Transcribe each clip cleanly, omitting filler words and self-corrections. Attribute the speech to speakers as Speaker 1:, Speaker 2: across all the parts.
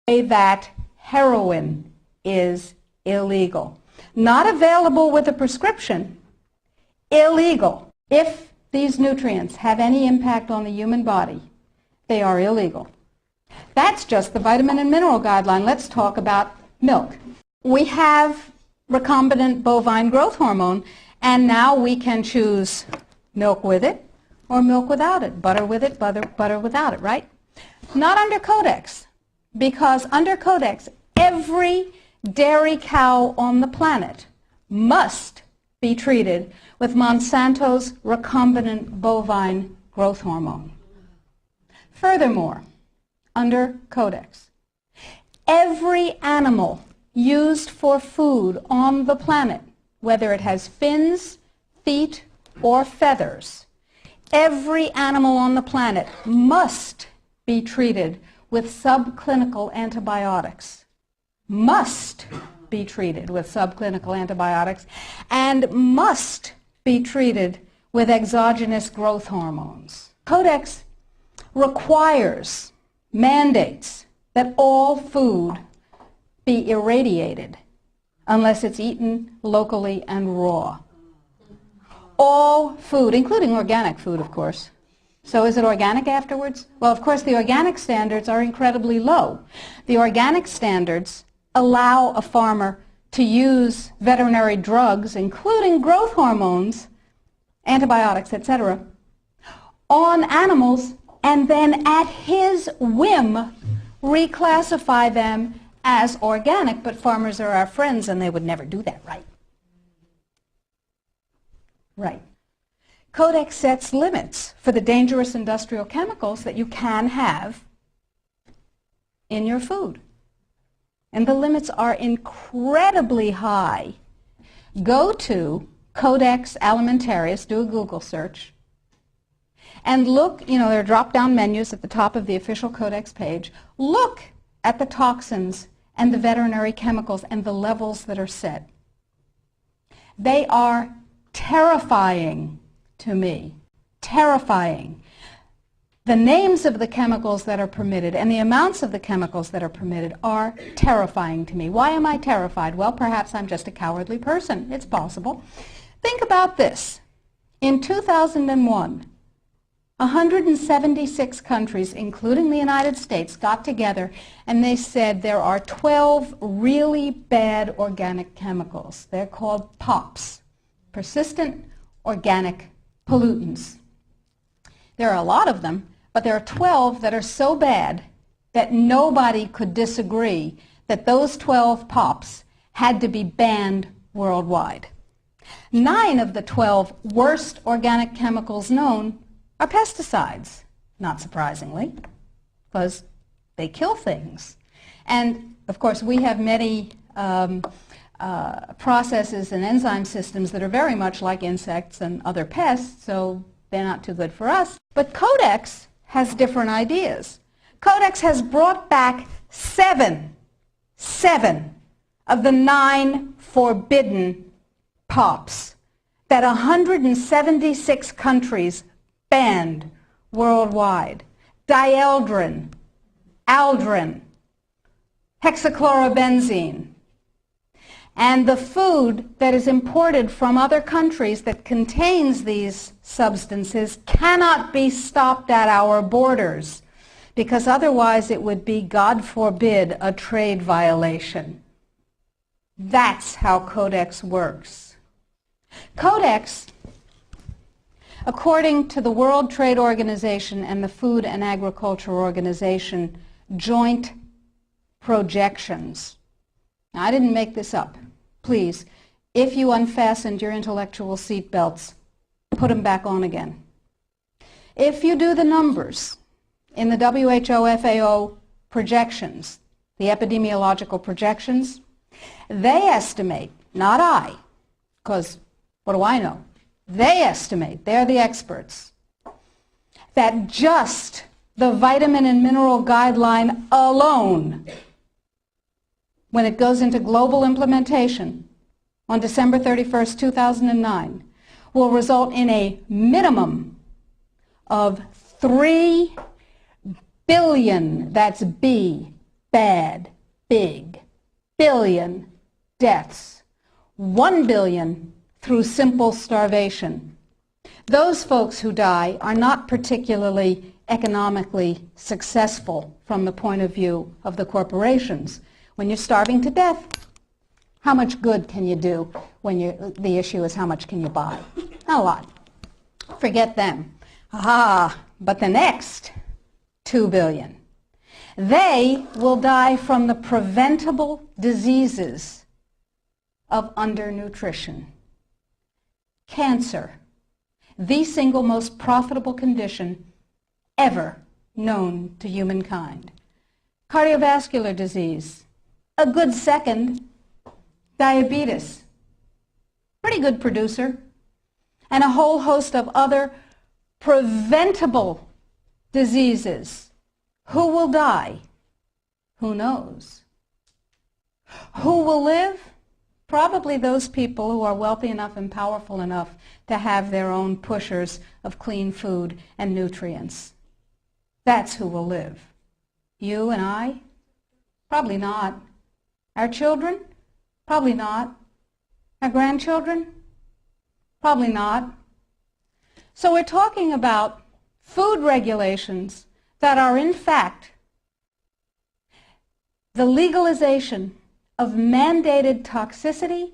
Speaker 1: that heroin is illegal. Not available with a prescription, illegal. If these nutrients have any impact on the human body, they are illegal. That's just the vitamin and mineral guideline. Let's talk about milk. We have recombinant bovine growth hormone, and now we can choose milk with it or milk without it, butter with it, butter without it, right? Not under Codex, because under Codex, every dairy cow on the planet must be treated with Monsanto's recombinant bovine growth hormone. Furthermore, under Codex, every animal used for food on the planet, whether it has fins, feet, or feathers, every animal on the planet must be treated with subclinical antibiotics. Must be treated with subclinical antibiotics and must be treated with exogenous growth hormones. Codex requires, mandates that all food be irradiated unless it's eaten locally and raw. All food, including organic food, of course. So is it organic afterwards? Well, of course, the organic standards are incredibly low. The organic standards allow a farmer to use veterinary drugs, including growth hormones, antibiotics, etc., on animals, and then at his whim reclassify them as organic. But farmers are our friends, and they would never do that, right? Right. Codex sets limits for the dangerous industrial chemicals that you can have in your food. And the limits are incredibly high. Go to Codex Alimentarius, do a Google search, and look, there are drop-down menus at the top of the official Codex page. Look at the toxins and the veterinary chemicals and the levels that are set. They are terrifying to me. Terrifying. The names of the chemicals that are permitted and the amounts of the chemicals that are permitted are terrifying to me. Why am I terrified? Well, perhaps I'm just a cowardly person. It's possible. Think about this. In 2001, 176 countries, including the United States, got together and they said there are 12 really bad organic chemicals. They're called POPs, persistent organic pollutants. There are a lot of them, but there are 12 that are so bad that nobody could disagree that those 12 POPs had to be banned worldwide. 9 of the 12 worst organic chemicals known are pesticides, not surprisingly, because they kill things. And, of course, we have many processes and enzyme systems that are very much like insects and other pests, so they're not too good for us. But Codex has different ideas. Codex has brought back seven of the 9 forbidden POPs that 176 countries banned worldwide. Dieldrin, aldrin, hexachlorobenzene. And the food that is imported from other countries that contains these substances cannot be stopped at our borders, because otherwise it would be, God forbid, a trade violation. That's how Codex works. Codex, according to the World Trade Organization and the Food and Agriculture Organization joint projections. Now, I didn't make this up. Please, if you unfastened your intellectual seatbelts, put them back on again. If you do the numbers in the WHO-FAO projections, the epidemiological projections, they estimate, not I, because what do I know? They estimate, they're the experts, that just the vitamin and mineral guideline alone, when it goes into global implementation on December 31st, 2009, will result in a minimum of 3 billion, that's B, bad, big, billion deaths. 1 billion through simple starvation. Those folks who die are not particularly economically successful from the point of view of the corporations. When you're starving to death, how much good can you do when the issue is how much can you buy? Not a lot. Forget them. But the next 2 billion. They will die from the preventable diseases of undernutrition. Cancer, the single most profitable condition ever known to humankind. Cardiovascular disease, a good second. Diabetes, pretty good producer. And a whole host of other preventable diseases. Who will die? Who knows? Who will live? Probably those people who are wealthy enough and powerful enough to have their own pushers of clean food and nutrients. That's who will live. You and I? Probably not. Our children? Probably not. Our grandchildren? Probably not. So we're talking about food regulations that are in fact the legalization of mandated toxicity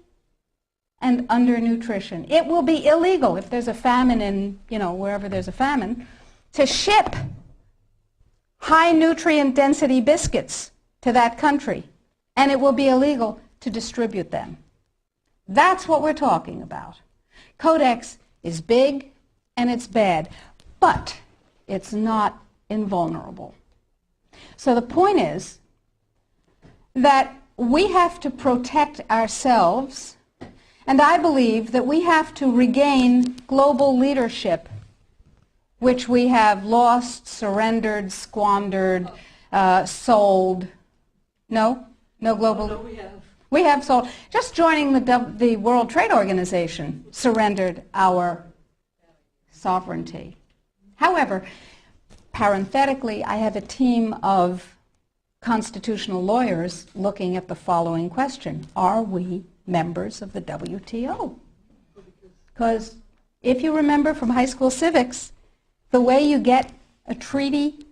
Speaker 1: and undernutrition. It will be illegal if there's a famine in, wherever there's a famine, to ship high nutrient density biscuits to that country. And it will be illegal to distribute them. That's what we're talking about. Codex is big and it's bad, but it's not invulnerable. So the point is that we have to protect ourselves, and I believe that we have to regain global leadership, which we have lost, surrendered, squandered, sold. No global.
Speaker 2: No,
Speaker 1: we have sold. Just joining the World Trade Organization surrendered our sovereignty. However, parenthetically, I have a team of constitutional lawyers looking at the following question. Are we members of the WTO? Because if you remember from high school civics, the way you get a treaty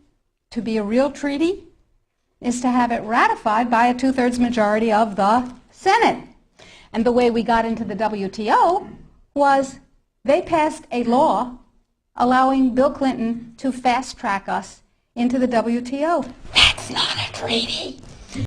Speaker 1: to be a real treaty is to have it ratified by a 2/3 majority of the Senate. And the way we got into the WTO was they passed a law allowing Bill Clinton to fast-track us into the WTO. That's not a treaty.